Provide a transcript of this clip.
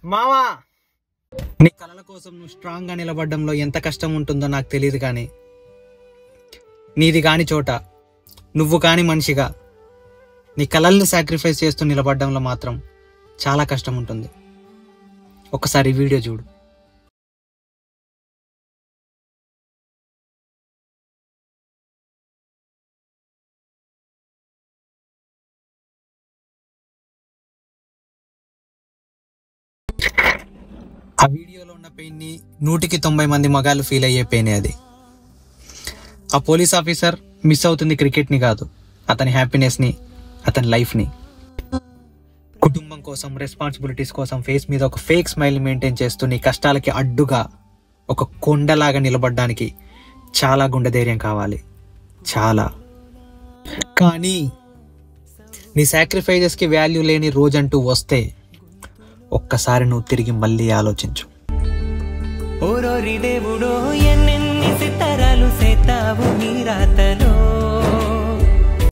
మావా, నీ కలల కోసం నువ్వు స్ట్రాంగ్గా నిలబడడంలో ఎంత కష్టం ఉంటుందో నాకు తెలియదు, కానీ నీది కాని చోట నువ్వు కాని మనిషిగా నీ కలల్ని సాక్రిఫైస్ చేస్తూ నిలబడడంలో మాత్రం చాలా కష్టం ఉంటుంది. ఒకసారి వీడియో చూడు. ఆ వీడియోలో ఉన్న పెయిన్ని 190 మంది మగాళ్ళు ఫీల్ అయ్యే పెయిన్ అది. ఆ పోలీస్ ఆఫీసర్ మిస్ అవుతుంది క్రికెట్ని కాదు, అతని హ్యాపీనెస్ని, అతని లైఫ్ని. కుటుంబం కోసం, రెస్పాన్సిబిలిటీస్ కోసం ఫేస్ మీద ఒక ఫేక్ స్మైల్ మెయింటైన్ చేస్తూ నీ కష్టాలకి అడ్డుగా ఒక కొండలాగా నిలబడడానికి చాలా గుండె ధైర్యం కావాలి, చాలా. కానీ నీ సాక్రిఫైజెస్కి వాల్యూ లేని రోజంటూ వస్తే ఒక్కసారి నువ్వు తిరిగి మళ్ళీ ఆలోచించు. ఓరోరి దేవుడో ఎన్నెన్ని సితారాలు సేతావు నీ రాత